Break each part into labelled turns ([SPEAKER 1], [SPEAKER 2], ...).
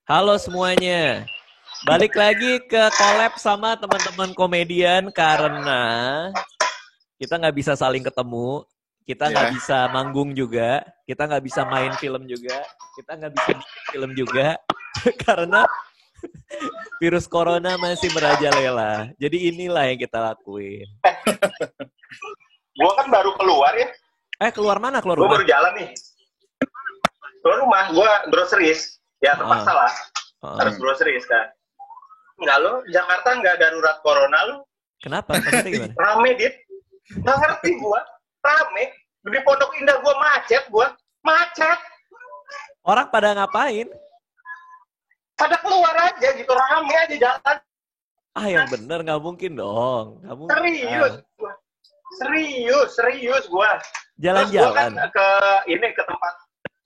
[SPEAKER 1] Halo semuanya, balik lagi ke collab sama teman-teman komedian karena kita nggak bisa saling ketemu, kita nggak
[SPEAKER 2] Ya.
[SPEAKER 1] bisa manggung juga, kita nggak bisa main film juga, kita nggak bisa bikin film juga karena virus corona masih merajalela. Jadi inilah yang kita lakuin.
[SPEAKER 3] Gue kan baru keluar ya.
[SPEAKER 1] Keluar mana? Keluar
[SPEAKER 3] Gue
[SPEAKER 1] rumah?
[SPEAKER 3] baru jalan nih. Keluar rumah, gue groceries. Ya terpaksa lah. Harus groceries kan. Enggak lo, Jakarta nggak darurat corona lo.
[SPEAKER 1] Kenapa? Maksudnya gimana?
[SPEAKER 3] Rame, Dit. Nggak ngerti gue. Rame. Di Pondok Indah gue macet. Macet.
[SPEAKER 1] Orang pada ngapain?
[SPEAKER 3] Pada keluar aja gitu. Rame aja jalan.
[SPEAKER 1] Yang bener, nggak mungkin dong. Nggak mungkin.
[SPEAKER 3] Serius gue.
[SPEAKER 1] Jalan-jalan.
[SPEAKER 3] Terus gue kan ke tempat.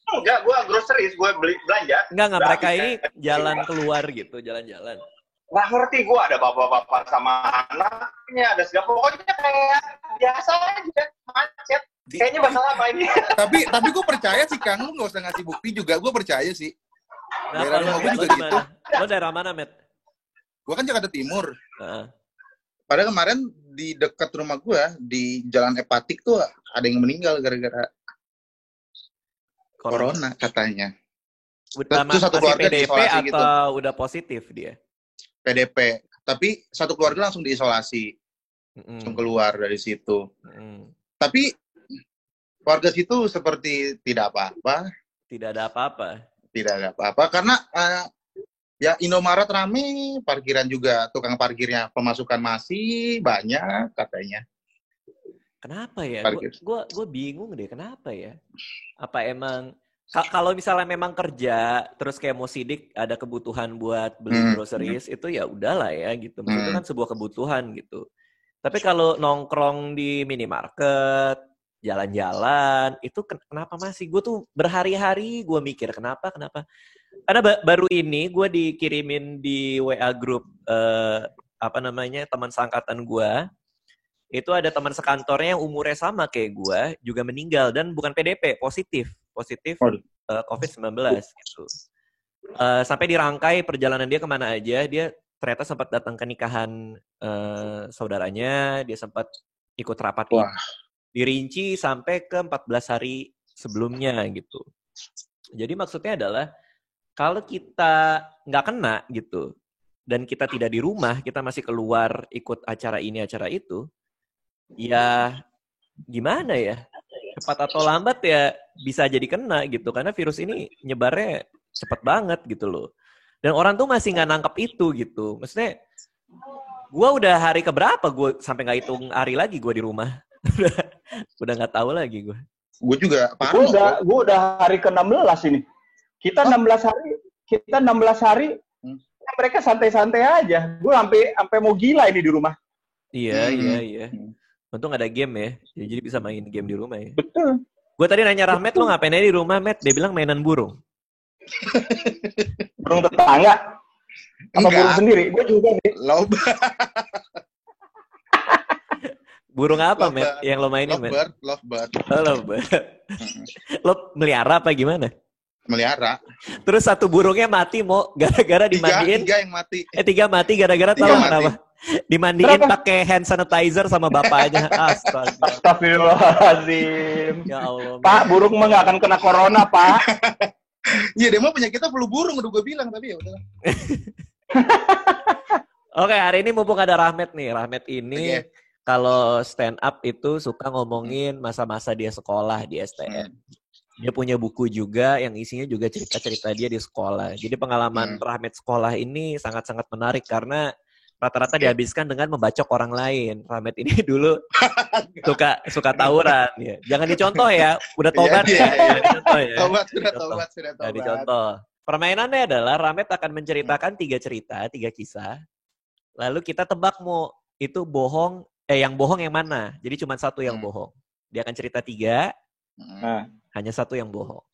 [SPEAKER 3] Enggak, gue groceries, gue beli belanja.
[SPEAKER 1] Enggak, mereka ini jalan keluar gitu, jalan-jalan.
[SPEAKER 3] Nggak ngerti gue, ada bapak-bapak sama anaknya, ada segala, pokoknya kayak biasa aja, macet. Kayaknya masalah apa ini?
[SPEAKER 2] Tapi gue percaya sih, Kang, lu nggak usah ngasih bukti juga, gue percaya sih.
[SPEAKER 1] Daerah rumah gue juga gitu. Lo daerah mana, Met?
[SPEAKER 2] Gue kan Jakarta Timur. Padahal kemarin di dekat rumah gue, di Jalan Epatik tuh ada yang meninggal gara-gara corona katanya.
[SPEAKER 1] Itu satu keluarga PDP atau gitu. Udah positif dia?
[SPEAKER 2] PDP. Tapi satu keluarga langsung diisolasi. Langsung keluar dari situ. Tapi warga situ seperti tidak apa-apa.
[SPEAKER 1] Tidak ada apa-apa?
[SPEAKER 2] Tidak ada apa-apa. Karena ya Indomaret rame, parkiran juga, tukang parkirnya pemasukan masih banyak katanya.
[SPEAKER 1] Kenapa ya? Gue bingung deh, kenapa ya? Apa emang kalau misalnya memang kerja terus kayak mau sidik ada kebutuhan buat beli groceries itu ya udahlah ya gitu. Maksudnya kan sebuah kebutuhan gitu. Tapi kalau nongkrong di minimarket, jalan-jalan itu kenapa masih? Gue tuh berhari-hari gue mikir kenapa? Karena baru ini gue dikirimin di WA grup teman seangkatan gue. Itu ada teman sekantornya yang umurnya sama kayak gue juga meninggal dan bukan PDP, positif COVID-19 gitu. Sampai dirangkai perjalanan dia kemana aja, dia ternyata sempat datang ke nikahan saudaranya, dia sempat ikut rapat dirinci sampai ke 14 hari sebelumnya gitu. Jadi maksudnya adalah kalau kita nggak kena gitu dan kita tidak di rumah, kita masih keluar ikut acara ini acara itu, ya gimana ya, cepat atau lambat ya bisa jadi kena gitu karena virus ini nyebarnya cepat banget gitu loh dan orang tuh masih nggak nangkep itu gitu. Maksudnya gue udah hari keberapa gue sampai nggak hitung hari lagi gue di rumah. udah nggak tahu lagi gue
[SPEAKER 2] juga
[SPEAKER 3] gue udah hari ke-16 ini kita 16 hari mereka santai-santai aja. Gue sampai mau gila ini di rumah.
[SPEAKER 1] Iya. Untung ada game ya, jadi bisa main game di rumah ya.
[SPEAKER 3] Betul.
[SPEAKER 1] Gue tadi nanya Rahmat, lo ngapain aja di rumah, Met? Dia bilang mainan burung.
[SPEAKER 3] Burung tetangga? Apa burung sendiri? Gue juga nih.
[SPEAKER 1] Burung apa, Met? Yang lo mainin, Met?
[SPEAKER 2] Lovebird.
[SPEAKER 1] Lovebird. Lo melihara apa gimana?
[SPEAKER 2] Melihara.
[SPEAKER 1] Terus satu burungnya mati mau gara-gara dimandiin.
[SPEAKER 2] Tiga yang mati.
[SPEAKER 1] 3 mati gara-gara tahu kenapa? Dimandiin pakai hand sanitizer sama bapaknya.
[SPEAKER 3] Astagfirullahaladzim.
[SPEAKER 1] Ya Allah.
[SPEAKER 3] Pak, burung mah nggak akan kena corona, Pak.
[SPEAKER 2] Iya, dia mau penyakitnya flu burung udah gue bilang, tapi ya udahlah.
[SPEAKER 1] Oke, hari ini mumpung ada Rahmat nih. Rahmat ini kalau stand up itu suka ngomongin masa-masa dia sekolah di STM. Dia punya buku juga yang isinya juga cerita-cerita dia di sekolah. Jadi pengalaman Rahmat sekolah ini sangat-sangat menarik karena rata-rata dihabiskan dengan membacok orang lain. Rahmat ini dulu suka tawuran ya. Jangan dicontoh ya, udah tobat ya. Dicontoh ya.
[SPEAKER 2] Tobat.
[SPEAKER 1] Dicontoh. Permainannya adalah Rahmat akan menceritakan 3 cerita, 3 kisah. Lalu kita tebak mau itu bohong, yang bohong yang mana. Jadi cuma satu yang bohong. Dia akan cerita 3, hanya satu yang bohong.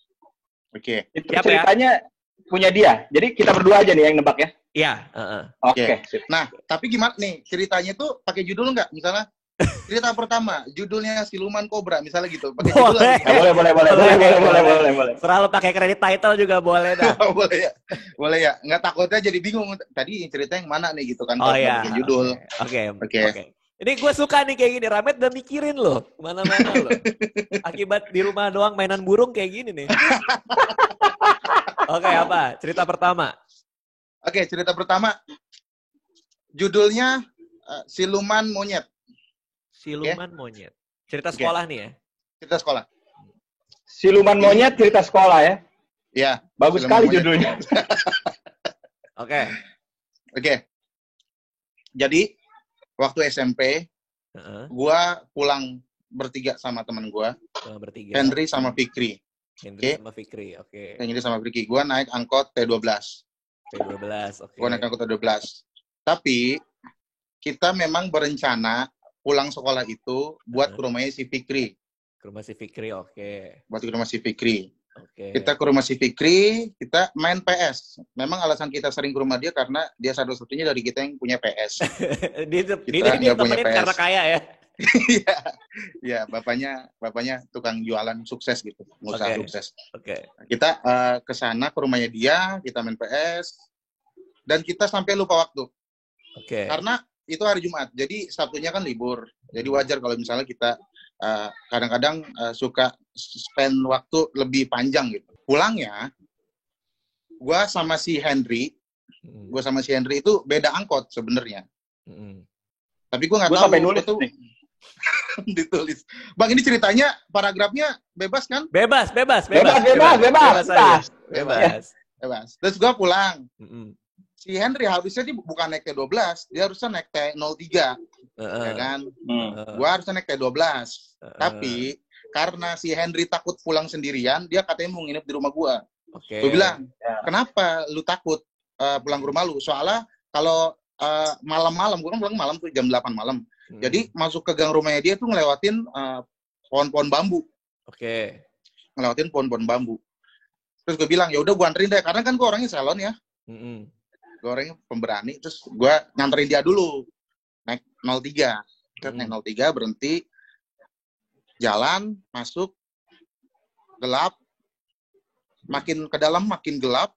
[SPEAKER 3] Oke. Itu ceritanya punya dia. Jadi kita berdua aja nih yang nebak ya.
[SPEAKER 1] Iya.
[SPEAKER 3] Oke.
[SPEAKER 2] Nah, tapi gimana nih ceritanya tuh pakai judul nggak? Misalnya Cerita pertama, judulnya Siluman Kobra, misalnya gitu. Pakai
[SPEAKER 1] judul
[SPEAKER 3] boleh.
[SPEAKER 1] Selalu pakai kredit title juga boleh dah.
[SPEAKER 2] boleh ya. Nggak takutnya jadi bingung. Tadi cerita yang mana nih gitu kan?
[SPEAKER 1] Oh iya.
[SPEAKER 2] Pakai judul.
[SPEAKER 1] Oke. Ini gue suka nih kayak gini. Ramet udah mikirin loh. Mana-mana loh. Akibat di rumah doang mainan burung kayak gini nih. Oke, apa? Cerita pertama.
[SPEAKER 2] Oke, cerita pertama. Judulnya Siluman Monyet.
[SPEAKER 1] Siluman Monyet. Cerita sekolah nih ya?
[SPEAKER 2] Cerita sekolah.
[SPEAKER 3] Siluman Monyet cerita sekolah ya?
[SPEAKER 2] Iya.
[SPEAKER 3] Bagus sekali judulnya.
[SPEAKER 2] Oke. Jadi, waktu SMP, gua pulang bertiga sama teman gua.
[SPEAKER 1] Bertiga.
[SPEAKER 2] Henry sama Fikri.
[SPEAKER 1] Oke.
[SPEAKER 2] Henry sama Fikri. Gua naik angkot T12.
[SPEAKER 1] Oke.
[SPEAKER 2] Gua naik angkot T12. Tapi, kita memang berencana pulang sekolah itu buat ke rumahnya si Fikri.
[SPEAKER 1] Ke rumah si Fikri, oke.
[SPEAKER 2] Buat ke rumah si Fikri.
[SPEAKER 1] Oke.
[SPEAKER 2] Kita ke rumah si Fikri, kita main PS. Memang alasan kita sering ke rumah dia karena dia satu-satunya dari kita yang punya PS.
[SPEAKER 1] Dia temenin karena kaya ya?
[SPEAKER 2] Iya, bapaknya tukang jualan sukses gitu, pengusaha sukses.
[SPEAKER 1] Oke.
[SPEAKER 2] Kita ke sana ke rumahnya dia, kita main PS, dan kita sampai lupa waktu.
[SPEAKER 1] Oke.
[SPEAKER 2] Karena itu hari Jumat, jadi Sabtunya kan libur. Jadi wajar kalau misalnya kita kadang-kadang suka spend waktu lebih panjang gitu. Pulangnya, gue sama si Henry itu beda angkot sebenarnya. Tapi gue nggak tahu itu ditulis. Bang, ini ceritanya paragrafnya bebas kan?
[SPEAKER 1] Bebas.
[SPEAKER 2] Terus gue pulang. Si Henry harusnya dia bukan naik T12, dia harusnya naik T03, ya kan? Gua harusnya naik T12, tapi karena si Henry takut pulang sendirian, dia katanya mau nginep di rumah gua. Gua bilang, kenapa lu takut pulang ke rumah lu? Soalnya kalau malam-malam, gua kan pulang malam tuh jam 8 malam, jadi masuk ke gang rumahnya dia tuh ngelewatin pohon-pohon bambu. Ngelewatin pohon-pohon bambu. Terus gue bilang, ya udah gua anterin deh, karena kan gua orangnya salon ya. Gue orangnya pemberani, terus gue nganterin dia dulu naik 03. Naik 03 berhenti, jalan masuk gelap, makin ke dalam makin gelap,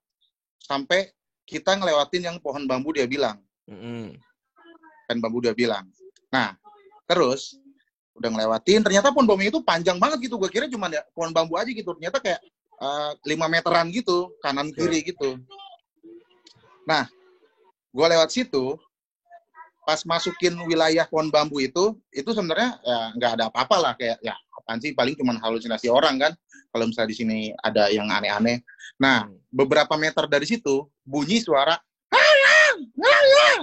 [SPEAKER 2] sampai kita ngelewatin yang pohon bambu dia bilang. Nah, terus udah ngelewatin, ternyata pohon bambu itu panjang banget gitu. Gue kira cuma ya pohon bambu aja gitu, ternyata kayak 5 meteran gitu, kanan kiri gitu. Nah, gue lewat situ, pas masukin wilayah pohon bambu itu sebenarnya ya nggak ada apa-apa lah, kayak ya apaan sih, paling cuma halusinasi orang kan, kalau misalnya di sini ada yang aneh-aneh. Nah, beberapa meter dari situ bunyi suara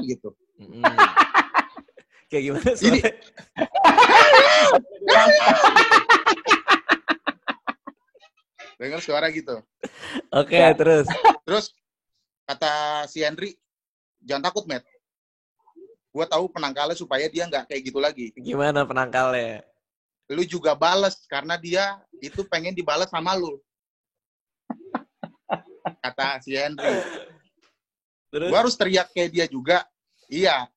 [SPEAKER 2] gitu.
[SPEAKER 1] Kayak gimana suara?
[SPEAKER 2] Ini dengar suara gitu.
[SPEAKER 1] Oke,
[SPEAKER 2] terus kata si Henry, jangan takut, Matt. Gue tahu penangkalnya supaya dia nggak kayak gitu lagi.
[SPEAKER 1] Gimana penangkalnya?
[SPEAKER 2] Lu juga bales, karena dia itu pengen dibalas sama lu. Kata si Henry. Gue harus teriak kayak dia juga. Iya.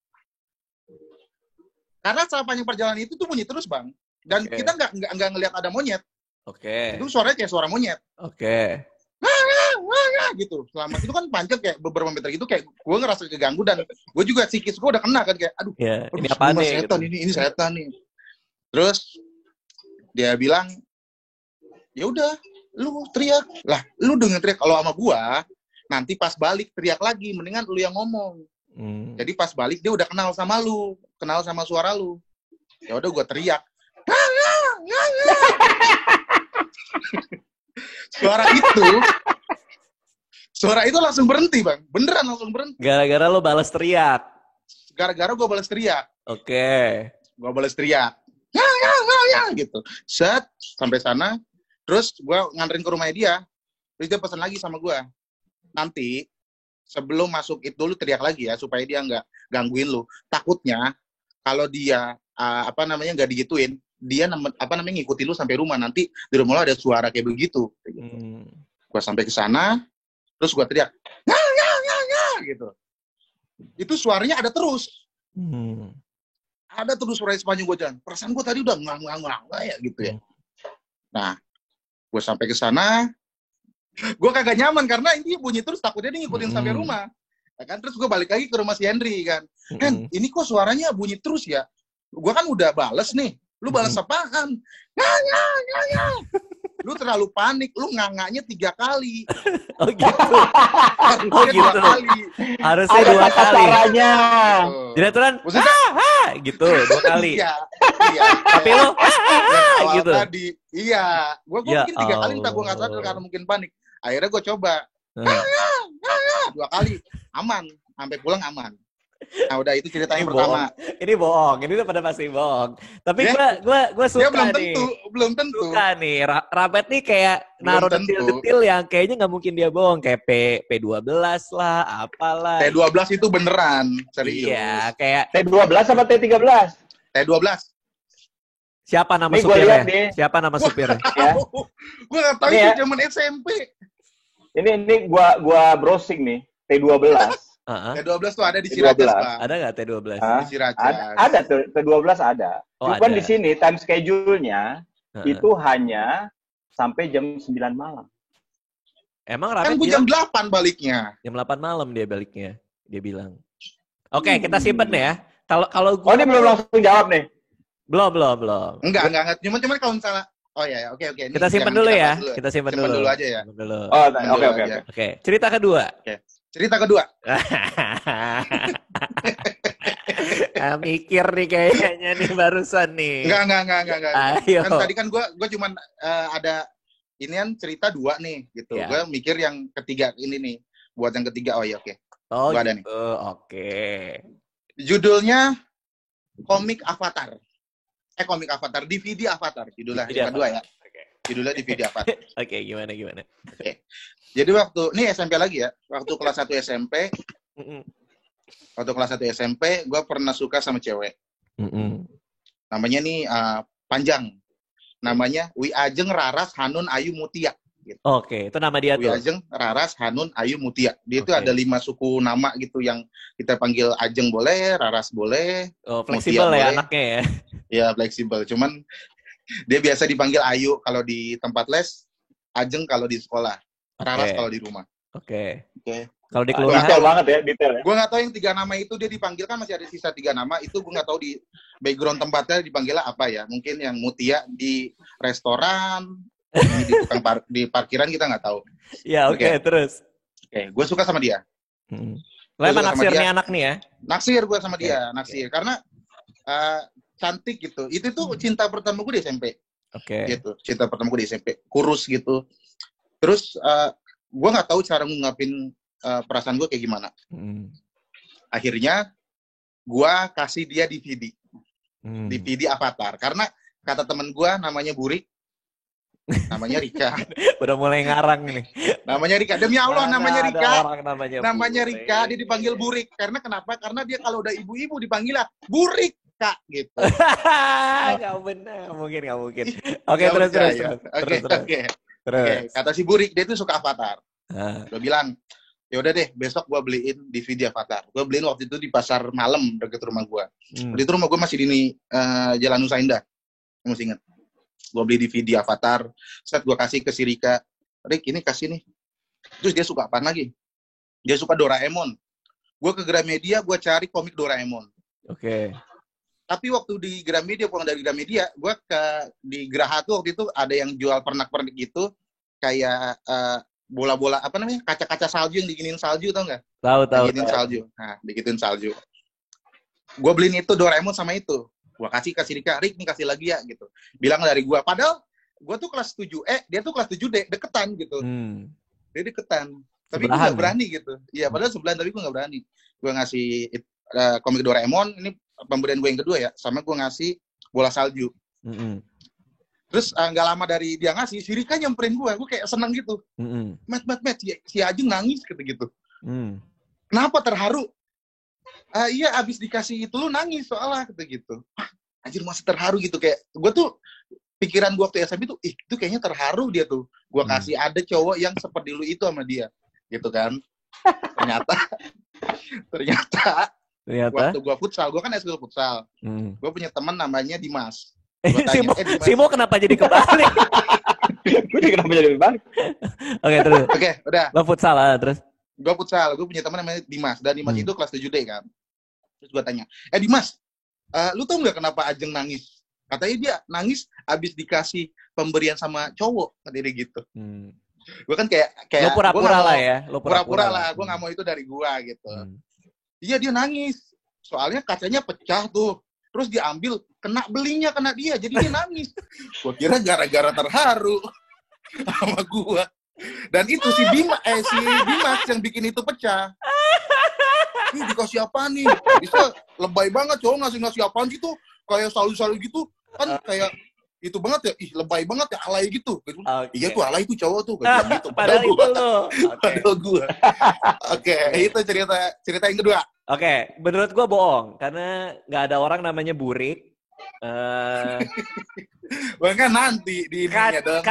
[SPEAKER 2] Karena sepanjang perjalanan itu tuh bunyi terus, Bang. Dan kita nggak ngelihat ada monyet. Itu suaranya kayak suara monyet. Gitu. Selama itu kan panjang kayak beberapa meter gitu, kayak gue ngerasa keganggu, dan gue juga psikis gue udah kena kan, kayak aduh,
[SPEAKER 1] ini apa nih?
[SPEAKER 2] Setan gitu. ini setan nih. Terus dia bilang, ya udah, lu teriak lah, lu dengan teriak kalau sama gue, nanti pas balik teriak lagi, mendingan lu yang ngomong. Jadi pas balik dia udah kenal sama lu, kenal sama suara lu. Ya udah gue teriak. Suara itu langsung berhenti, Bang. Beneran langsung berhenti.
[SPEAKER 1] Gara-gara lo balas teriak.
[SPEAKER 2] Gara-gara gue balas teriak. Gue balas teriak. Ya, gitu. Set, sampai sana. Terus gue nganterin ke rumahnya dia. Terus dia pesan lagi sama gue. Nanti, sebelum masuk itu lu teriak lagi ya, supaya dia nggak gangguin lu. Takutnya, kalau dia, nggak digituin, dia ngikutin lu sampai rumah. Nanti di rumah lu ada suara kayak begitu. Gue sampai ke sana, terus gue teriak, ya, gitu. Itu suaranya ada terus. ada terus suara sepanjang gue jalan. Perasaan gue tadi udah nggak ya gitu ya. Nah, gue sampai ke sana, gue kagak nyaman karena ini bunyi terus, takutnya dia ngikutin sampai rumah. Ya kan, terus gue balik lagi ke rumah si Henry kan. Hen, ini kok suaranya bunyi terus ya? Gue kan udah bales nih. Lu balas apaan? Nganga. Lu terlalu panik, lu nganganya 3 kali.
[SPEAKER 1] Oh gitu.
[SPEAKER 2] Harusnya 2 kali.
[SPEAKER 1] Harusnya 2 kali.
[SPEAKER 3] Caranya.
[SPEAKER 1] Jadi aturan, gitu 2 kali.
[SPEAKER 2] Iya.
[SPEAKER 1] Tapi lu, gitu.
[SPEAKER 2] Tadi, iya. Gue mungkin 3 kali, entah gue nggak sadar karena mungkin panik. Akhirnya gue coba. 2 kali, aman. Sampai pulang aman. Nah udah itu cerita yang pertama.
[SPEAKER 1] Ini bohong, ini udah pada pasti bohong. Tapi gue suka nih.
[SPEAKER 2] Belum tentu.
[SPEAKER 1] Suka nih, Rabet nih kayak naruh detil-detil yang kayaknya nggak mungkin dia bohong. Kayak P12 lah, apalah.
[SPEAKER 2] T12 itu beneran, serius.
[SPEAKER 1] Iya, kayak
[SPEAKER 3] T12 apa T13?
[SPEAKER 2] T12.
[SPEAKER 1] Siapa nama supirnya? Siapa nama supirnya?
[SPEAKER 2] Gue nggak tahu itu zaman SMP.
[SPEAKER 3] Ini gua browsing nih, T12.
[SPEAKER 2] T12 tuh ada di Ciracas, Pak.
[SPEAKER 1] Ada nggak T12?
[SPEAKER 2] Di Ciracas.
[SPEAKER 3] Ada, T12 ada.
[SPEAKER 1] Oh,
[SPEAKER 3] cuman
[SPEAKER 1] ada.
[SPEAKER 3] Di sini time schedule-nya itu hanya sampai jam 9 malam.
[SPEAKER 1] Emang
[SPEAKER 2] Kan gue jam 8 baliknya.
[SPEAKER 1] Jam 8 malam dia baliknya, dia bilang. Oke, kita simpen ya. Kalau
[SPEAKER 3] ini belum langsung jawab nih.
[SPEAKER 1] Belum.
[SPEAKER 2] Enggak. Cuman kalau misalnya oke.
[SPEAKER 1] Kita simpen dulu ya. Kita simpen dulu
[SPEAKER 2] aja ya.
[SPEAKER 3] Oke.
[SPEAKER 1] Cerita kedua.
[SPEAKER 2] Cerita kedua.
[SPEAKER 1] Mikir nih kayaknya nih barusan nih.
[SPEAKER 2] Enggak.
[SPEAKER 1] Ayo.
[SPEAKER 2] Kan tadi kan gue cuman ada inian cerita 2 nih gitu.
[SPEAKER 1] Ya.
[SPEAKER 2] Gue mikir yang ketiga ini nih. Buat yang ketiga, oke.
[SPEAKER 1] Oh
[SPEAKER 2] gua
[SPEAKER 1] gitu,
[SPEAKER 2] ada nih.
[SPEAKER 1] Oke.
[SPEAKER 2] Judulnya Komik Avatar. Komik Avatar, DVD Avatar. Judulnya yang kedua ya. Judulnya DVD Avatar.
[SPEAKER 1] Oke, gimana?
[SPEAKER 2] Oke. Jadi ini SMP lagi ya. Waktu kelas 1 SMP. Waktu kelas 1 SMP, gue pernah suka sama cewek. Namanya nih panjang. Namanya Wi Ajeng Raras Hanun Ayu Mutia. Gitu.
[SPEAKER 1] Oke, itu nama dia tuh.
[SPEAKER 2] Wi Ajeng Raras Hanun Ayu Mutia. Dia itu ada 5 suku nama gitu yang kita panggil Ajeng boleh, Raras boleh.
[SPEAKER 1] Oh, fleksibel ya anaknya ya.
[SPEAKER 2] Ya, fleksibel. Cuman dia biasa dipanggil Ayu kalau di tempat les, Ajeng kalau di sekolah, Raras kalau di rumah.
[SPEAKER 1] Oke. Kalau di kelurahan
[SPEAKER 3] detail banget ya, detail ya.
[SPEAKER 2] Gue nggak tahu yang 3 nama itu dia dipanggil, kan masih ada sisa 3 nama itu gue nggak tahu di background tempatnya dipanggilnya apa ya. Mungkin yang Mutia di restoran, di parkiran kita nggak tahu.
[SPEAKER 1] Iya, oke, terus.
[SPEAKER 2] Oke, gue suka sama dia.
[SPEAKER 1] Lo emang naksirnya anak nih ya?
[SPEAKER 2] Naksir gue sama dia, naksir karena cantik gitu. Itu tuh cinta pertama gue di SMP. Gitu, cinta pertama gue di SMP. Kurus gitu. Terus gue nggak tahu cara ngungkapin perasaan gue kayak gimana. Akhirnya gue kasih dia DVD. DVD Avatar. Karena kata temen gue namanya Burik. Namanya Rika.
[SPEAKER 1] Udah mulai ngarang nih.
[SPEAKER 2] Namanya Rika. Demi Allah namanya Rika.
[SPEAKER 1] Namanya
[SPEAKER 2] Rika, dia dipanggil Burik. Karena kenapa? Karena dia kalau udah ibu-ibu dipanggil lah Burik, Kak, gitu.
[SPEAKER 1] Gak benar, mungkin. Oke, terus.
[SPEAKER 2] Terus. Kata si Burik, dia tuh suka Avatar. Gue bilang, ya udah deh, besok gue beliin DVD Avatar. Gue beliin waktu itu di pasar malam dekat rumah gue. Di rumah gue masih di Jalan Nusa Indah. Kamu masih ingat? Gue beli DVD Avatar. Saat gue kasih ke si Rika, Rik, ini kasih nih. Terus dia suka apaan lagi? Dia suka Doraemon. Gue ke Gramedia, gue cari komik Doraemon.
[SPEAKER 1] Oke.
[SPEAKER 2] Tapi waktu di Gramedia, pulang dari Gramedia, gue di Geraha tuh waktu itu ada yang jual pernak-pernik gitu, kayak bola-bola apa namanya, kaca-kaca salju yang diginin salju, tau nggak?
[SPEAKER 1] Tahu.
[SPEAKER 2] Salju. Nah, digituin salju. Gue beliin itu Doraemon sama itu. Gue kasih ke Rika, Rik, nih kasih lagi ya gitu. Bilang dari gue. Padahal gue tuh kelas 7E, dia tuh kelas 7D, deketan gitu. Dia deketan. Tapi gue nggak berani gitu. Iya, padahal sebelahan, tapi gue nggak berani. Gue ngasih komik Doraemon, ini pemberian gue yang kedua ya, sama gue ngasih bola salju. Terus nggak lama dari dia ngasih, si Rika nyamperin gue kayak seneng gitu. Mat, si Ajeng nangis gitu. Kenapa terharu? Iya, abis dikasih itu lu nangis soalnya gitu. Anjir, masih terharu gitu, kayak gue tuh pikiran gue waktu SMP tuh, itu kayaknya terharu dia tuh. Gue kasih ada cowok yang seperti lu itu sama dia, gitu kan. Ternyata Waktu gue futsal, gue kan eskul futsal. Gue punya teman namanya Dimas.
[SPEAKER 1] Simo kenapa jadi kebalik?
[SPEAKER 3] Gue juga kenapa jadi kebalik?
[SPEAKER 1] Oke, terus.
[SPEAKER 2] Oke, udah.
[SPEAKER 1] Lo futsal lah, terus.
[SPEAKER 2] Gue futsal, gue punya teman namanya Dimas. Dan Dimas itu kelas 7D kan. Terus gue tanya, Dimas, lu tau nggak kenapa Ajeng nangis? Katanya dia nangis abis dikasih pemberian sama cowok, katanya gitu. Gue kan kayak
[SPEAKER 1] lo pura-pura lah ya.
[SPEAKER 2] Lo pura-pura lah, gue nggak mau itu dari gue gitu. Iya dia nangis, soalnya kacanya pecah tuh. Terus diambil, kena belinya, kena dia, jadi dia nangis. Gue kira gara-gara terharu sama gue. Dan itu si Dimas yang bikin itu pecah. Ih, dikasih apa nih? Bisa lebay banget cowok ngasih apaan gitu. Kayak selalu gitu. Kan kayak itu banget ya. Ih, lebay banget ya, alay gitu. Iya tuh, alay tuh cowok tuh. Gitu.
[SPEAKER 1] Padahal itu lo.
[SPEAKER 2] Padahal gue. Oke, itu cerita yang kedua.
[SPEAKER 1] Oke, menurut gue bohong. Karena nggak ada orang namanya Burik.
[SPEAKER 2] Bahkan nanti di ininya dong.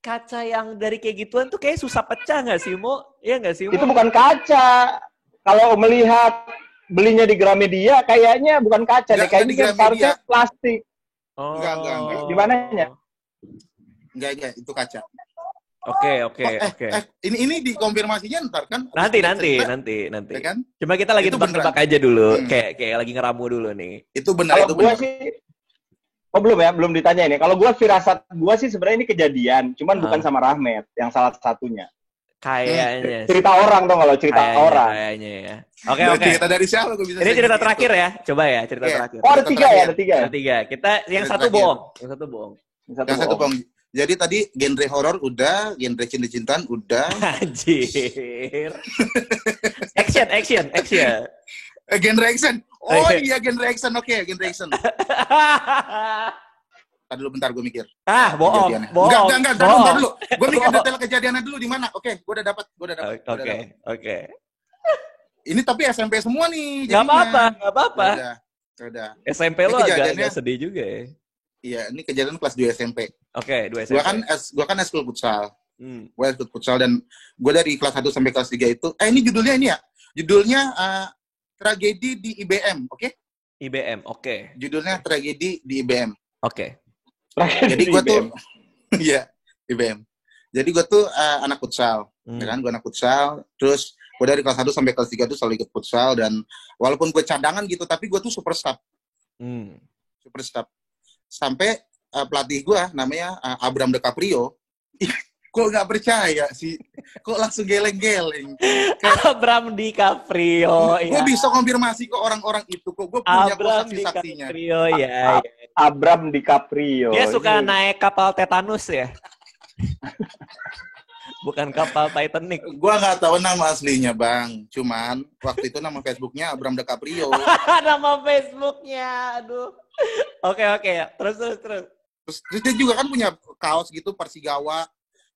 [SPEAKER 1] Kaca yang dari kayak gituan tuh kayak susah pecah nggak sih, Mo? Iya nggak sih, Mo?
[SPEAKER 3] Itu bukan kaca. Kalau melihat belinya di Gramedia, kayaknya bukan kaca deh. Kayaknya seharusnya plastik.
[SPEAKER 2] Enggak.
[SPEAKER 3] Di mananya?
[SPEAKER 2] Enggak, itu kaca.
[SPEAKER 1] Oke.
[SPEAKER 2] Ini dikonfirmasinya ntar kan?
[SPEAKER 1] Nanti.
[SPEAKER 2] Ya kan?
[SPEAKER 1] Cuma kita lagi tebak-tebak aja dulu. Kayak lagi ngeramu dulu nih.
[SPEAKER 2] Itu benar, itu benar.
[SPEAKER 3] Belum ditanya ini. Kalau gue firasat gue sih sebenarnya ini kejadian, cuman bukan sama Rahmat, yang salah satunya.
[SPEAKER 1] Kayaknya.
[SPEAKER 3] Cerita orang dong kalau cerita orang.
[SPEAKER 1] Kayaknya ya. Oke.
[SPEAKER 2] Cerita dari siapa gue bisa.
[SPEAKER 1] Ini cerita terakhir ya. Coba ya cerita terakhir.
[SPEAKER 3] Oh, ada tiga ya.
[SPEAKER 1] Ada tiga. Kita yang satu bohong. Yang satu bohong.
[SPEAKER 2] Jadi tadi genre horor udah, genre cinta-cintaan udah.
[SPEAKER 1] Anjir. Action.
[SPEAKER 2] Genre action. Oh iya, genre action. Oke, genre action. Tadi dulu bentar gue mikir.
[SPEAKER 1] Bohong.
[SPEAKER 2] Enggak, bentar dulu. Gue mikir detail kejadiannya dulu di mana. Oke, gue udah dapat.
[SPEAKER 1] Oke.
[SPEAKER 2] Ini tapi SMP semua nih.
[SPEAKER 1] Gak apa-apa.
[SPEAKER 2] Udah.
[SPEAKER 1] SMP lo agak sedih juga ya.
[SPEAKER 2] Iya, ini kejadian kelas 2 SMP.
[SPEAKER 1] Oke, 2 SMP.
[SPEAKER 2] Gua kan eskul futsal. Gue eskul futsal dan gue dari kelas 1 sampai kelas 3 itu. Ini judulnya ini ya. Judulnya Tragedi di IBM, oke?
[SPEAKER 1] IBM, oke.
[SPEAKER 2] Judulnya Tragedi di IBM.
[SPEAKER 1] Oke.
[SPEAKER 2] Jadi gue tuh iya, IBM. Jadi gue tuh anak futsal, ya kan? Gue anak futsal. Terus gue dari kelas 1 sampai kelas 3 tuh selalu ikut futsal dan walaupun gue cadangan gitu, tapi gue tuh super staff. Super staff. Sampai pelatih gue namanya Abraham DiCaprio. Kok nggak percaya sih? Kok langsung geleng-geleng?
[SPEAKER 1] Abraham DiCaprio.
[SPEAKER 2] Gue bisa konfirmasi ke orang-orang itu. Kok gue punya saksi-saksinya.
[SPEAKER 3] Abraham DiCaprio.
[SPEAKER 1] Dia suka naik kapal Tetanus ya? Bukan kapal Titanic.
[SPEAKER 2] Gue nggak tahu nama aslinya, Bang. Cuman waktu itu nama Facebooknya Abraham DiCaprio.
[SPEAKER 1] Nama Facebooknya, aduh. Oke. Terus.
[SPEAKER 2] Terus dia juga kan punya kaos gitu Persigawa.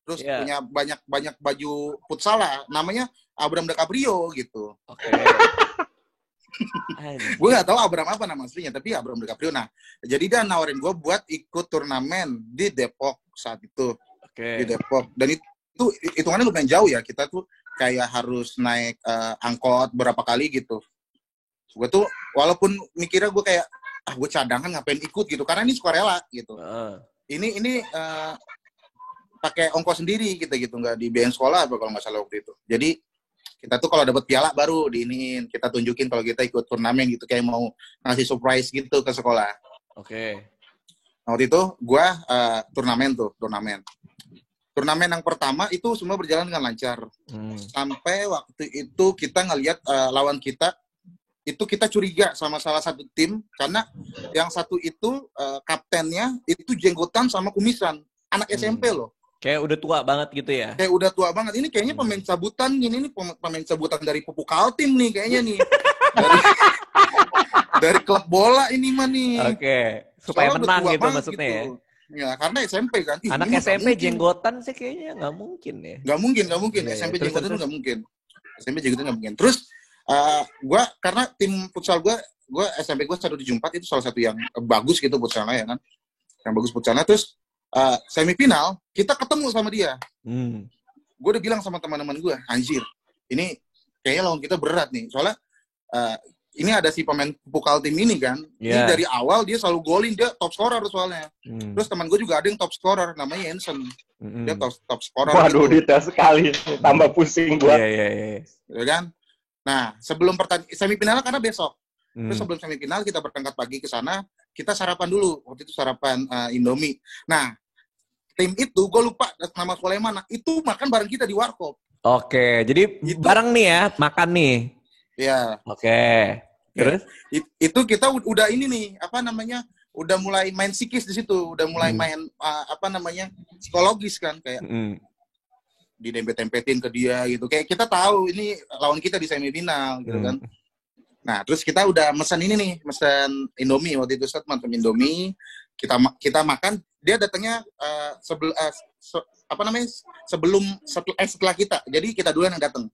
[SPEAKER 2] Terus punya banyak baju futsal lah. Namanya Abraham DiCaprio gitu.
[SPEAKER 1] Oke.
[SPEAKER 2] Gue nggak tahu Abraham apa nama aslinya, tapi Abraham DiCaprio. Nah, jadi dia nawarin gue buat ikut turnamen di Depok saat itu. Di Depok. Dan itu hitungannya lumayan jauh ya. Kita tuh kayak harus naik angkot berapa kali gitu. Gue tuh walaupun mikirnya gue kayak gue cadangan ngapain ikut gitu karena ini sukarela gitu. Ini pakai ongkos sendiri kita gitu, nggak dibiayain sekolah apa kalau nggak salah waktu itu. Jadi kita tuh kalau dapat piala baru diiniin, kita tunjukin kalau kita ikut turnamen gitu, kayak mau ngasih surprise gitu ke sekolah. Nah, waktu itu gue turnamen yang pertama itu semua berjalan dengan lancar. Sampai waktu itu kita ngelihat lawan kita itu kita curiga sama salah satu tim karena yang satu itu kaptennya itu jenggotan sama kumisan, anak SMP loh.
[SPEAKER 1] Kayak udah tua banget gitu ya?
[SPEAKER 2] Kayak udah tua banget. Ini kayaknya pemain cabutan gini, ini pemain cabutan dari Pupuk Kaltim nih kayaknya nih. Dari klub bola ini mah nih.
[SPEAKER 1] Supaya menang gitu maksudnya gitu.
[SPEAKER 2] Ya, karena SMP kan.
[SPEAKER 1] Anak SMP jenggotan sih kayaknya nggak mungkin ya.
[SPEAKER 2] Nggak mungkin. SMP jenggotan itu nggak mungkin. SMP jenggotan nggak mungkin. Terus gue karena tim futsal gue SMP gue 174 itu salah satu yang bagus gitu futsalnya ya kan. Yang bagus futsalnya. Terus semifinal kita ketemu sama dia. Gue udah bilang sama teman-teman gue, anjir, ini kayaknya lawan kita berat nih. Soalnya ini ada si pemain pukal tim ini kan. Ini dari awal dia selalu golin, dia top scorer soalnya. Terus teman gue juga ada yang top scorer, namanya Jensen. Dia top scorer.
[SPEAKER 3] Waduh, gitu. Detail sekali. Tambah pusing gua.
[SPEAKER 1] Iya.
[SPEAKER 2] Ya kan? Nah, sebelum semifinal karena besok. Terus sebelum semifinal kita berangkat pagi ke sana, kita sarapan dulu. Waktu itu sarapan Indomie. Nah, tim itu gue lupa nama sekolahnya mana. Itu makan bareng kita di warkop.
[SPEAKER 1] Oke, jadi bareng nih ya, makan nih.
[SPEAKER 2] Iya.
[SPEAKER 1] Oke. Terus?
[SPEAKER 2] Itu kita udah ini nih, udah mulai main psikis di situ, udah mulai main psikologis kan, kayak didempet-dempetin ke dia gitu. Kayak kita tahu ini lawan kita di semifinal gitu kan. Nah, terus kita udah mesen ini nih, mesen Indomie waktu itu, mesen Indomie, kita makan, dia datangnya setelah kita. Jadi kita duluan yang datang.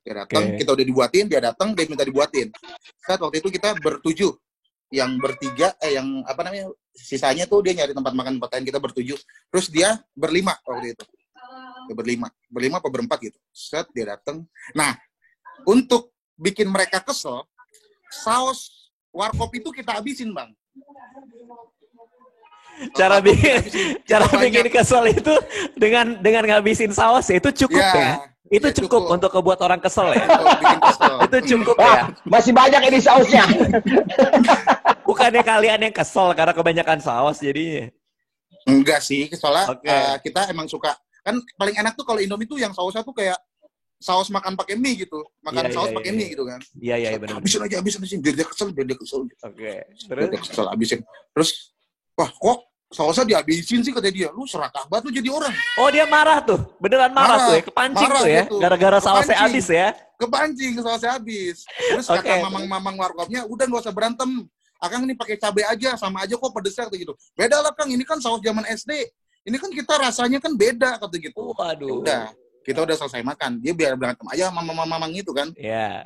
[SPEAKER 2] Dia datang, kita udah dibuatin, dia datang, dia minta dibuatin. Saat waktu itu kita bertujuh, yang bertiga, sisanya tuh dia nyari tempat makan tempat lain, kita bertujuh. Terus dia berlima waktu itu. Dia berlima apa berempat gitu. Saat dia datang. Nah, untuk bikin mereka kesel, saus warkop itu kita habisin, Bang.
[SPEAKER 1] Cara bikin kesel itu dengan ngabisin saus itu cukup ya. Itu cukup untuk kebuat orang kesel ya. Itu cukup ya.
[SPEAKER 3] Masih banyak ini sausnya.
[SPEAKER 1] Bukannya kalian yang kesel karena kebanyakan saus jadinya.
[SPEAKER 2] Enggak sih, soalnya kita emang suka. Kan paling enak tuh kalau Indomie tuh yang sausnya tuh kayak saus makan pakai mie gitu. Makan saus pakai mie gitu kan.
[SPEAKER 1] Iya benar.
[SPEAKER 2] Habisin biar dia kesel.
[SPEAKER 1] Oke.
[SPEAKER 2] Terus dia kesel habisin. Terus wah, kok sausnya dihabisin sih kata dia. Lu serakah banget lu jadi orang.
[SPEAKER 1] Oh, dia marah tuh. Beneran marah tuh ya. Kepancing tuh ya. Gitu. Gara-gara sausnya habis ya.
[SPEAKER 2] Kepancing sausnya habis. Terus kata mamang warkopnya, udah nggak usah berantem. Akang ini pakai cabai aja, sama aja kok pedesnya gitu. Beda lah Kang, ini kan saus zaman SD. Ini kan kita rasanya kan beda kata gitu.
[SPEAKER 1] Waduh.
[SPEAKER 2] Udah, kita udah selesai makan. Dia biar berantem aja sama mamang itu kan.
[SPEAKER 1] Iya.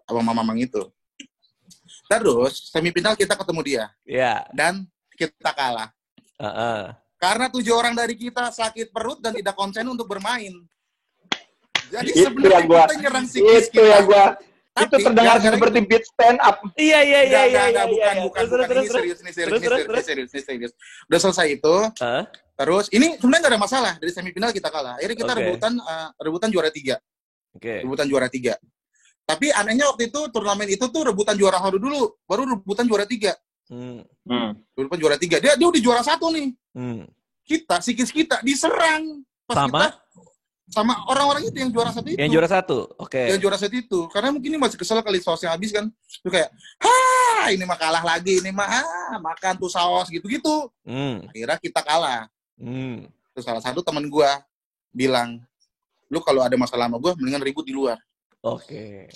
[SPEAKER 2] Sama mamang itu. Terus semifinal kita ketemu dia.
[SPEAKER 1] Iya.
[SPEAKER 2] Dan kita kalah. Karena 7 orang dari kita sakit perut dan tidak konsen untuk bermain. Jadi sebenarnya kita nyerang psikis kita.
[SPEAKER 3] Itu ya gua. Itu terdengar seperti beat stand up.
[SPEAKER 1] Iya.
[SPEAKER 2] Bukan. Ini serius. Udah selesai itu. Terus ini sebenarnya nggak ada masalah, dari semifinal kita kalah. Akhirnya kita rebutan juara 3. Rebutan juara 3. Tapi anehnya waktu itu turnamen itu tuh rebutan juara 1 dulu, baru rebutan juara 3. Rebutan juara 3. Dia udah juara 1 nih. Kita psikis kita diserang pas sama orang-orang itu yang juara 1 itu.
[SPEAKER 1] Yang juara 1. Oke.
[SPEAKER 2] Yang juara 1 itu. Karena mungkin ini masih kesel kali sausnya habis kan. Itu kayak, ini mah kalah lagi, ini mah makan tuh saus gitu-gitu. Akhirnya kita kalah. Terus salah satu teman gue bilang, lu kalau ada masalah sama gue, mendingan ribut di luar.
[SPEAKER 1] Oke.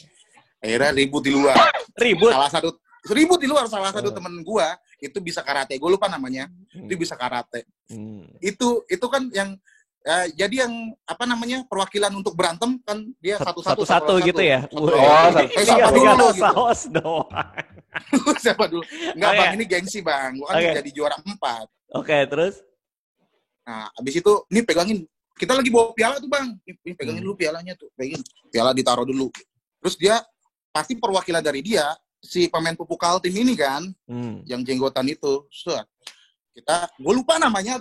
[SPEAKER 2] Akhirnya ribut di luar. Ribut di luar. Salah satu teman gue itu bisa karate. Gue lupa namanya. Itu bisa karate. Itu kan yang jadi yang perwakilan untuk berantem kan dia satu-satu
[SPEAKER 1] gitu ya.
[SPEAKER 2] Siapa dulu gitu.
[SPEAKER 1] Saus doang.
[SPEAKER 2] Siapa dulu? Enggak Bang, ini gengsi Bang. Gua kan jadi juara 4.
[SPEAKER 1] Oke, terus?
[SPEAKER 2] Nah, abis itu ini pegangin. Kita lagi bawa piala tuh Bang. Ini pegangin dulu pialanya tuh. Pegangin. Piala ditaruh dulu. Terus dia pasti perwakilan dari dia si pemain pupukal tim ini kan. Yang jenggotan itu. Gue lupa namanya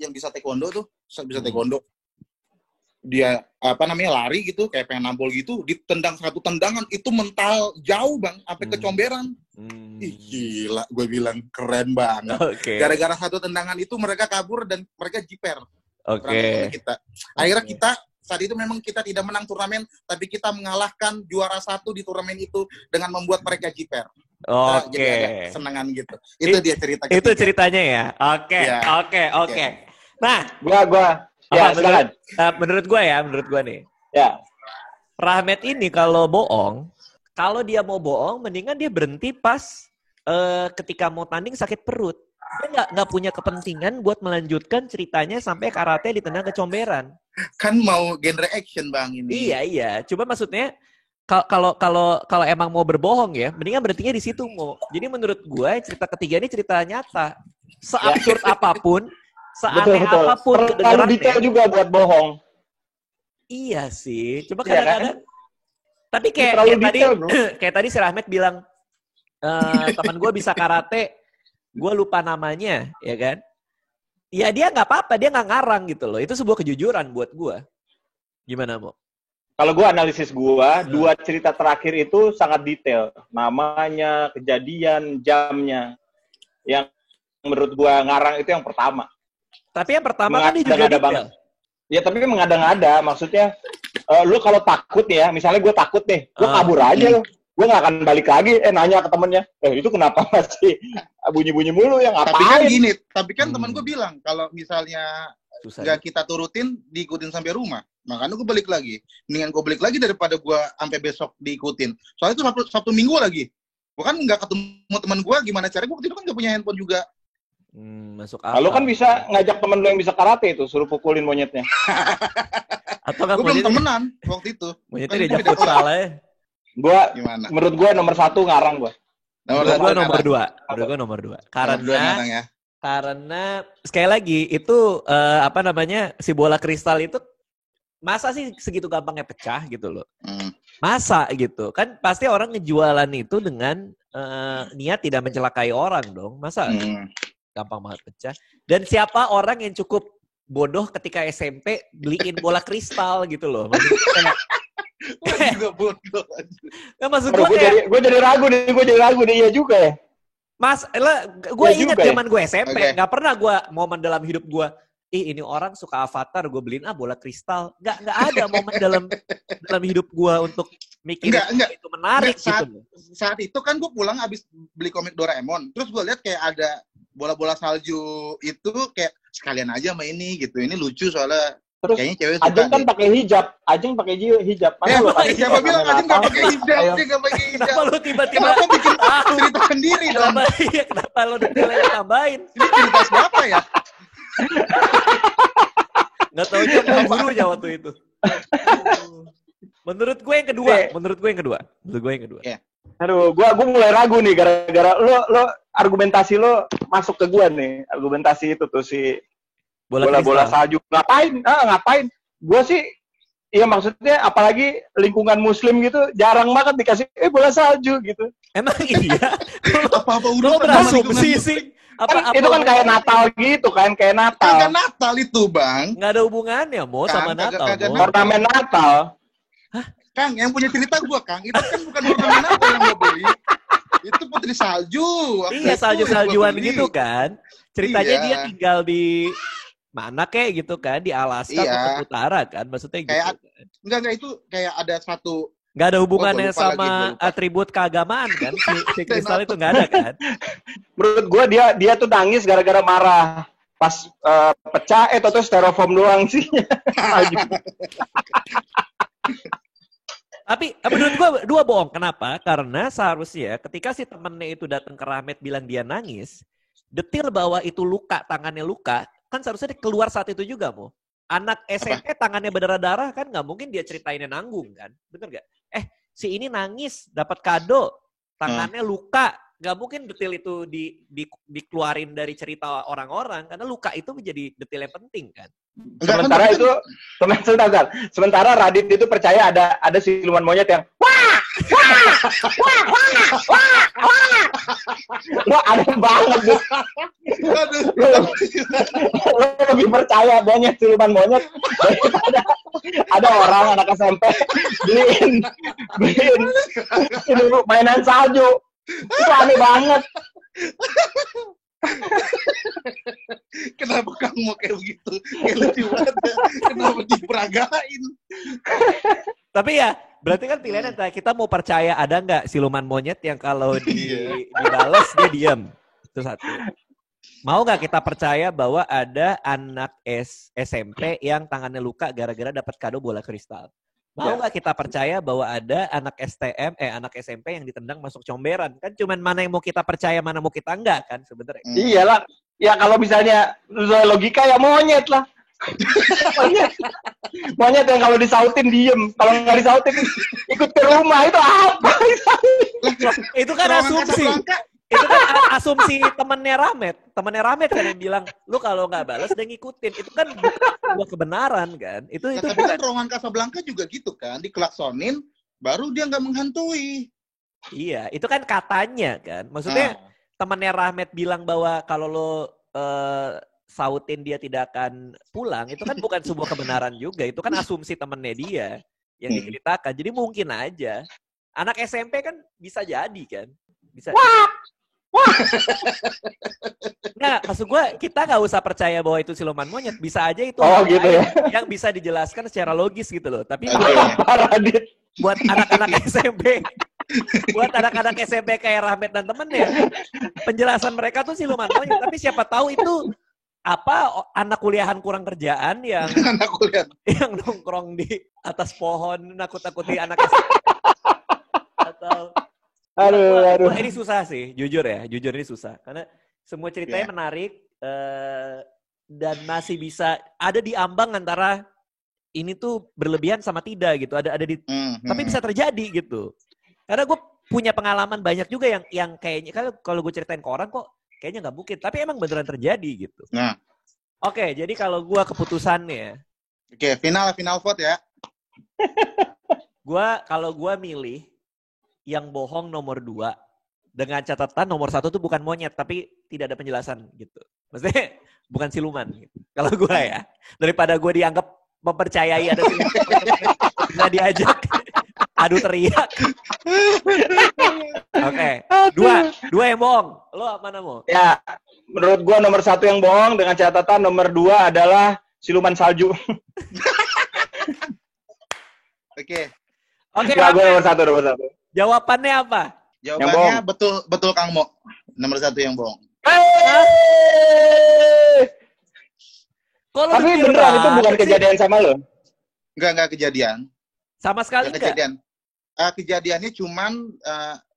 [SPEAKER 2] yang bisa taekwondo tuh, bisa taekwondo. Dia lari gitu, kayak pengen nampol gitu, ditendang satu tendangan itu mental jauh Bang, sampai kecomberan. Ih gila, gue bilang keren banget. Gara-gara satu tendangan itu mereka kabur dan mereka jiper. Kita. Akhirnya kita saat itu memang kita tidak menang turnamen, tapi kita mengalahkan juara 1 di turnamen itu dengan membuat mereka jiper. Jadi ada senangan gitu. Itu dia cerita. Itu
[SPEAKER 1] ceritanya ya. Oke. Nah,
[SPEAKER 3] gua. Ya, silakan.
[SPEAKER 1] Menurut gua nih.
[SPEAKER 3] Ya.
[SPEAKER 1] Rahmat ini kalau kalau dia mau bohong, mendingan dia berhenti pas ketika mau tanding sakit perut. Dia nggak punya kepentingan buat melanjutkan ceritanya sampai karate ditendang kecomberan.
[SPEAKER 2] Kan mau genre action Bang ini.
[SPEAKER 1] Iya. Coba maksudnya kalau emang mau berbohong ya, mendingan berhentinya di situ mau. Jadi menurut gue cerita ketiga ini cerita nyata. Seabsurd apapun, seaneh apapun
[SPEAKER 3] terlalu detail juga buat bohong.
[SPEAKER 1] Iya sih. Coba kadang-kadang Tapi kayak tadi si Rahmat bilang, teman gue bisa karate, gue lupa namanya, ya kan? Ya dia nggak apa-apa, dia nggak ngarang gitu loh. Itu sebuah kejujuran buat gue. Gimana, Mo?
[SPEAKER 3] Kalau gue analisis gue, 2 cerita terakhir itu sangat detail. Namanya, kejadian, jamnya. Yang menurut gue ngarang itu yang pertama.
[SPEAKER 1] Tapi yang pertama kan dia juga detail. Banget.
[SPEAKER 3] Ya tapi mengada-ngada. Maksudnya, lu kalau takut ya, misalnya gue takut nih, gue kabur aja lo. Gue gak akan balik lagi, nanya ke temennya, itu kenapa masih bunyi-bunyi mulu ya, ngapain?
[SPEAKER 2] Tapi kan gini, teman gue bilang, kalau misalnya nggak kita turutin, diikutin sampai rumah. Makanya gue balik lagi. Mendingan gue balik lagi daripada gue sampai besok diikutin. Soalnya itu Sabtu Minggu lagi. Gue kan nggak ketemu teman gue, gimana caranya? Gue waktu itu kan nggak punya handphone juga.
[SPEAKER 1] Masuk akal.
[SPEAKER 3] Lalu kan bisa ngajak temen lu yang bisa karate itu, suruh pukulin monyetnya.
[SPEAKER 2] Atau gue belum temenan waktu itu.
[SPEAKER 1] Monyetnya diajak futsal aja.
[SPEAKER 3] Menurut gue nomor 1 ngarang gue.
[SPEAKER 1] Nomor 2. Menurut gue nomor 2. Karena sekali lagi itu si bola kristal itu masa sih segitu gampangnya pecah gitu loh. Masa gitu. Kan pasti orang ngejualan itu dengan niat tidak mencelakai orang dong. Masa gampang banget pecah. Dan siapa orang yang cukup bodoh ketika SMP beliin bola kristal gitu loh. Maksudnya
[SPEAKER 2] juga bodoh aja.
[SPEAKER 1] Nah, maksud gue
[SPEAKER 3] jadi ragu nih, iya juga ya.
[SPEAKER 1] Mas, gue ingat zaman gue SMP, nggak pernah gue momen dalam hidup gue, ini orang suka Avatar, gue beliin bola kristal. Nggak ada momen dalam hidup gue untuk mikir itu menarik gitu.
[SPEAKER 2] Saat itu kan gue pulang abis beli komik Doraemon, terus gue lihat kayak ada bola-bola salju itu kayak sekalian aja sama ini gitu. Ini lucu soalnya.
[SPEAKER 3] Terus Ajeng kan pakai hijab. Ajeng pakai hijab.
[SPEAKER 2] Siapa bilang Ajeng nggak pakai hijab? Dia nggak pakai hijab.
[SPEAKER 1] Kenapa lu tiba-tiba
[SPEAKER 2] bikin cerita sendiri dong?
[SPEAKER 1] Kenapa lu detailnya tambahin?
[SPEAKER 2] Ini cerita siapa ya?
[SPEAKER 1] Nggak tahu aja gurunya waktu itu. Menurut gue yang kedua.
[SPEAKER 3] Aduh, gue mulai ragu nih gara-gara lo argumentasi lo masuk ke gue nih. Argumentasi itu tuh si bola salju. Ngapain? Gue sih, iya maksudnya apalagi lingkungan muslim gitu, jarang banget dikasih, bola salju gitu.
[SPEAKER 1] Emang iya?
[SPEAKER 2] Apa-apa
[SPEAKER 1] udah berasumsi sih.
[SPEAKER 3] Itu kan kayak Natal gitu kan, kayak Natal.
[SPEAKER 2] Kagak Natal itu, Bang.
[SPEAKER 1] Nggak ada hubungannya, sama Natal.
[SPEAKER 3] Ornamen Natal.
[SPEAKER 1] Hah?
[SPEAKER 2] Kang, yang punya cerita gue, Kang. Itu kan bukan ornamen Natal yang gue beli. Itu putri salju.
[SPEAKER 1] Iya, salju-saljuan gitu kan. Ceritanya dia tinggal di mana kayak gitu kan, di Alaska Kutub Utara kan, maksudnya gitu.
[SPEAKER 2] Kayak, enggak itu kayak ada satu.
[SPEAKER 1] Nggak ada hubungannya sama atribut keagamaan kan, si kristal itu nggak ada kan.
[SPEAKER 3] Menurut gue dia tuh nangis gara-gara marah. Pas pecah, itu styrofoam doang sih.
[SPEAKER 1] Tapi menurut gue 2 bohong. Kenapa? Karena seharusnya ketika si temennya itu datang ke Rahmat bilang dia nangis, detil bahwa itu luka, tangannya luka, kan seharusnya keluar saat itu juga, Mo. Anak SMP tangannya berdarah-darah kan nggak mungkin dia ceritainnya nanggung kan, bener nggak? Si ini nangis dapat kado, tangannya luka, nggak mungkin detil itu dikeluarin dari cerita orang-orang karena luka itu menjadi detil yang penting kan. Sementara
[SPEAKER 3] Radit itu percaya ada siluman monyet yang wah. Lo aneh banget tuh. Lo lebih percaya banyak siluman monyet daripada ada orang anak SMP beliin mainan salju. Itu aneh banget.
[SPEAKER 2] Kenapa kamu mau kayak begitu? Kayak lucu banget ya. Kenapa diperagain?
[SPEAKER 1] Tapi ya, berarti kan pilihan antara kita mau percaya ada nggak siluman monyet yang kalau dibales dia diam. Itu satu. Mau nggak kita percaya bahwa ada anak SMP yang tangannya luka gara-gara dapat kado bola kristal? Mau nggak kita percaya bahwa ada anak anak SMP yang ditendang masuk comberan? Kan cuman mana yang mau kita percaya, mana mau kita enggak kan sebenarnya.
[SPEAKER 3] Iyalah. Ya kalau misalnya logika ya monyet lah. Monyet yang kalau disautin diem, kalau nggak disautin ikut ke rumah, itu apa?
[SPEAKER 1] Itu kan asumsi. Itu kan asumsi temennya Rahmat kan yang bilang, lu kalau nggak balas dia ngikutin. Itu kan bukan kebenaran kan. Itu
[SPEAKER 2] tapi kan Roman Casablanca juga gitu kan, dikelaksonin, baru dia nggak menghantui.
[SPEAKER 1] Iya, itu kan katanya kan. Maksudnya temannya Rahmat bilang bahwa kalau lo sautin dia tidak akan pulang, itu kan bukan sebuah kebenaran juga. Itu kan asumsi temennya dia yang diceritakan. Jadi mungkin aja. Anak SMP kan bisa jadi kan. Bisa. Wah! Nggak, maksud gue kita nggak usah percaya bahwa itu siluman monyet. Bisa aja itu
[SPEAKER 3] gitu ya?
[SPEAKER 1] yang bisa dijelaskan secara logis gitu loh. Tapi buat anak-anak SMP, buat anak-anak SMP kayak Rahmat dan temennya, penjelasan mereka tuh siluman monyet. Tapi siapa tahu itu anak kuliahan kurang kerjaan yang yang nongkrong di atas pohon nakut-nakuti anak SMP. Atau
[SPEAKER 3] aduh.
[SPEAKER 1] Ini susah sih, jujur ini susah. Karena semua ceritanya menarik dan masih bisa ada di ambang antara ini tuh berlebihan sama tidak gitu. Ada di tapi bisa terjadi gitu. Karena gue punya pengalaman banyak juga yang kayaknya kalau gue ceritain ke orang kok kayaknya nggak mungkin, tapi emang beneran terjadi gitu.
[SPEAKER 2] Nah.
[SPEAKER 1] Oke, jadi kalau gue keputusannya.
[SPEAKER 2] Oke, final vote ya.
[SPEAKER 1] Kalau gue milih yang bohong nomor 2 dengan catatan nomor 1 tuh bukan monyet tapi tidak ada penjelasan gitu. Maksudnya bukan siluman gitu. Kalau gue ya, daripada gue dianggap mempercayai ada siluman bisa diajak adu teriak. Oke. Dua yang bohong. Lo mana mau?
[SPEAKER 3] Ya, menurut gue nomor 1 yang bohong dengan catatan nomor 2 adalah siluman salju.
[SPEAKER 2] Oke.
[SPEAKER 3] Gue nomor 1.
[SPEAKER 1] Jawabannya apa?
[SPEAKER 2] Jawabannya betul Kang Mo. Nomor 1 yang bohong.
[SPEAKER 3] Tapi beneran itu bukan kejadian sama lo?
[SPEAKER 2] Enggak kejadian.
[SPEAKER 1] Sama sekali enggak?
[SPEAKER 2] Kejadian. Kejadiannya cuman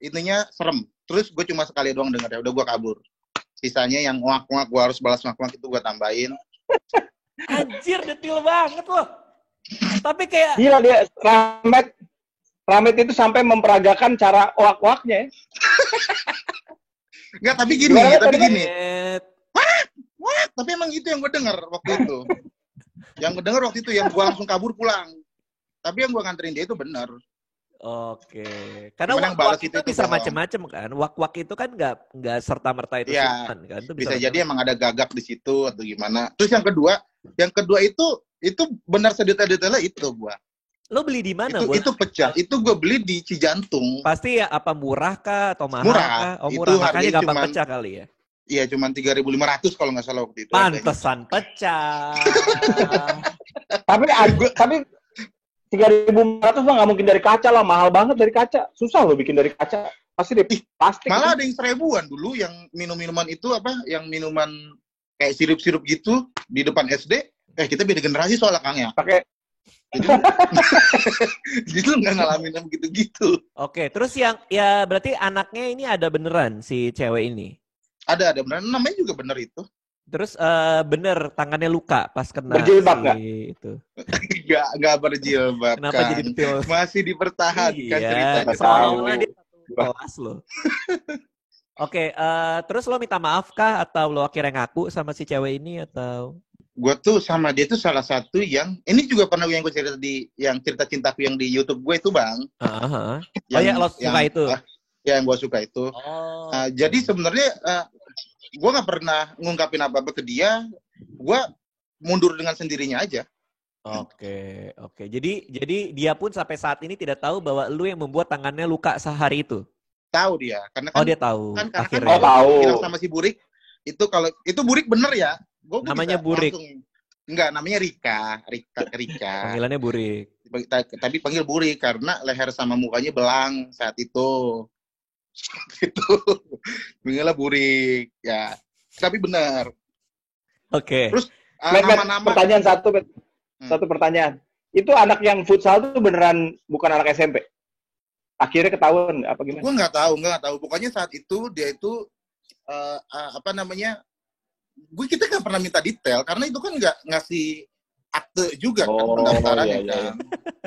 [SPEAKER 2] intinya serem. Terus gue cuma sekali doang denger ya, udah gue kabur. Sisanya yang nguak-nguak gue harus balas nguak-nguak itu gue tambahin.
[SPEAKER 1] Anjir, detil banget loh. Tapi kayak
[SPEAKER 3] gila dia Rahmat itu sampai memperagakan cara oak-oaknya.
[SPEAKER 2] Enggak, tapi gini. Wah, tapi emang itu yang gue dengar waktu itu. Yang gue dengar waktu itu, yang gue langsung kabur pulang. Tapi yang gue nganterin dia itu benar.
[SPEAKER 1] Oke. Karena wak-wak itu bisa macam-macam kan. Wak-wak itu kan nggak serta-merta itu
[SPEAKER 2] ya,
[SPEAKER 1] kan. Itu
[SPEAKER 2] bisa jadi emang ada gagak di situ atau gimana. Terus yang kedua itu benar sedetail-detailnya itu gua.
[SPEAKER 1] Lo beli di mana?
[SPEAKER 2] Itu pecah. Itu gue beli di Cijantung.
[SPEAKER 1] Pasti ya apa murah kah atau mahal?
[SPEAKER 2] Murah.
[SPEAKER 1] Kah? Oh murah.
[SPEAKER 2] Itu
[SPEAKER 1] makanya gampang pecah kali ya.
[SPEAKER 2] Iya, cuma 3.500 kalau nggak salah waktu itu.
[SPEAKER 1] Pantesan pecah.
[SPEAKER 3] tapi 3.500 mah nggak mungkin dari kaca lah, mahal banget dari kaca. Susah loh bikin dari kaca. Pasti deh plastik.
[SPEAKER 2] Malah ada yang 1.000-an dulu yang minuman itu apa? Yang minuman kayak sirup-sirup gitu di depan SD. Kita beda generasi soalnya Kang ya.
[SPEAKER 3] Pakai
[SPEAKER 2] jadi lu nggak ngalamin yang gitu-gitu.
[SPEAKER 1] Oke, terus yang ya berarti anaknya ini ada beneran si cewek ini?
[SPEAKER 2] Ada beneran, namanya juga bener itu.
[SPEAKER 1] Terus bener tangannya luka pas kena
[SPEAKER 3] berjilbab nggak?
[SPEAKER 1] Itu.
[SPEAKER 2] Nggak berjilbab.
[SPEAKER 1] Kenapa jadi detail?
[SPEAKER 2] Masih dipertahankan ceritanya.
[SPEAKER 1] Seolah-olah dia kelas loh. Oke, terus lo minta maaf kah atau lo akhirnya ngaku sama si cewek ini atau?
[SPEAKER 2] Gue tuh sama dia tuh salah satu yang ini juga pernah yang gue cerita yang cerita cintaku yang di YouTube gue itu Bang.
[SPEAKER 1] Lo suka itu?
[SPEAKER 2] Yang gue suka itu. Jadi sebenarnya gue nggak pernah ngungkapin apa-apa ke dia. Gue mundur dengan sendirinya aja.
[SPEAKER 1] Oke. Jadi dia pun sampai saat ini tidak tahu bahwa lu yang membuat tangannya luka sehari itu.
[SPEAKER 2] Tahu dia, karena kan.
[SPEAKER 1] Dia tahu.
[SPEAKER 2] Akhirnya.
[SPEAKER 3] Tahu.
[SPEAKER 2] Bilang sama si Burik itu kalau itu Burik bener ya.
[SPEAKER 1] Namanya Burik.
[SPEAKER 2] Enggak, namanya Rika.
[SPEAKER 1] Panggilannya Burik.
[SPEAKER 2] Tapi panggil Burik karena leher sama mukanya belang saat itu. Gitu. Panggilnya Burik. Ya. Tapi benar.
[SPEAKER 1] Oke.
[SPEAKER 2] Terus
[SPEAKER 3] nama-nama pertanyaan satu pertanyaan. Itu anak yang futsal itu beneran bukan anak SMP? Akhirnya ketahuan apa gimana?
[SPEAKER 2] Gue nggak tahu. Pokoknya saat itu dia itu kita nggak pernah minta detail karena itu kan nggak ngasih akte juga kan pendaftarannya kan.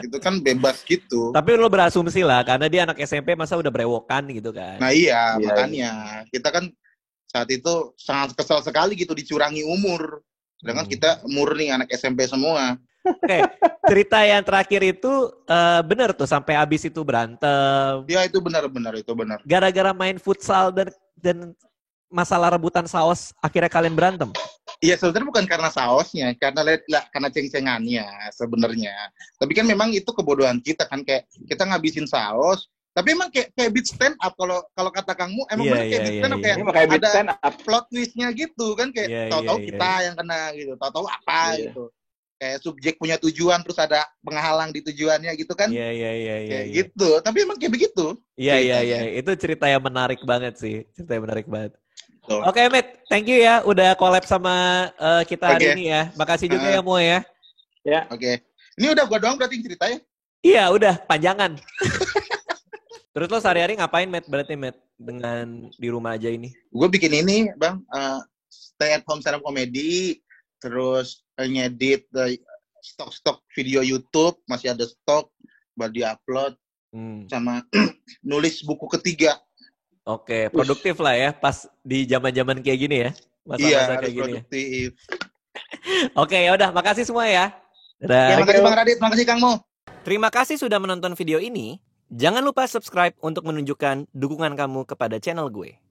[SPEAKER 2] Itu kan bebas gitu.
[SPEAKER 1] Tapi lo berasumsi lah karena dia anak SMP masa udah brewokan gitu kan.
[SPEAKER 2] Nah iya. Makanya kita kan saat itu sangat kesal sekali gitu dicurangi umur. Sedangkan kita murni anak SMP semua.
[SPEAKER 1] Oke, cerita yang terakhir itu benar tuh sampai habis itu berantem.
[SPEAKER 2] Iya itu benar.
[SPEAKER 1] Gara-gara main futsal dan masalah rebutan saus akhirnya kalian berantem.
[SPEAKER 2] Iya sebenarnya bukan karena sausnya, karena ceng-cengannya sebenarnya. Tapi kan memang itu kebodohan kita kan, kayak kita ngabisin saus. Tapi emang kayak beat stand up kalau kata Kangmu emang bener kayak beat stand up kayak ada plot twistnya gitu kan, kayak tahu-tahu kita yang kena gitu, tahu-tahu apa gitu. Kayak subjek punya tujuan terus ada penghalang di tujuannya gitu kan.
[SPEAKER 1] Iya.
[SPEAKER 2] Gitu. Tapi emang kayak begitu.
[SPEAKER 1] Iya. Itu cerita yang menarik banget sih. Oke, Matt, thank you ya udah collab sama kita hari ini ya. Makasih juga ya Mo ya.
[SPEAKER 2] Ya. Oke. Ini udah gua doang berarti ceritanya?
[SPEAKER 1] Iya, udah panjangan. Terus lo sehari-hari ngapain, Matt? Berarti, Matt, dengan di rumah aja ini?
[SPEAKER 2] Gue bikin ini, Bang. Stay at home stand up comedy. Terus ngedit stok video YouTube. Masih ada stok buat di-upload. Sama nulis buku ketiga.
[SPEAKER 1] Oke, produktif lah ya. Pas di zaman-zaman kayak gini ya.
[SPEAKER 2] Masa-masa kayak produktif.
[SPEAKER 1] Gini. Oke, yaudah. Makasih semua ya.
[SPEAKER 2] Ya, makasih Bang Radit. Makasih Kang Mo.
[SPEAKER 1] Terima kasih sudah menonton video ini. Jangan lupa subscribe untuk menunjukkan dukungan kamu kepada channel gue.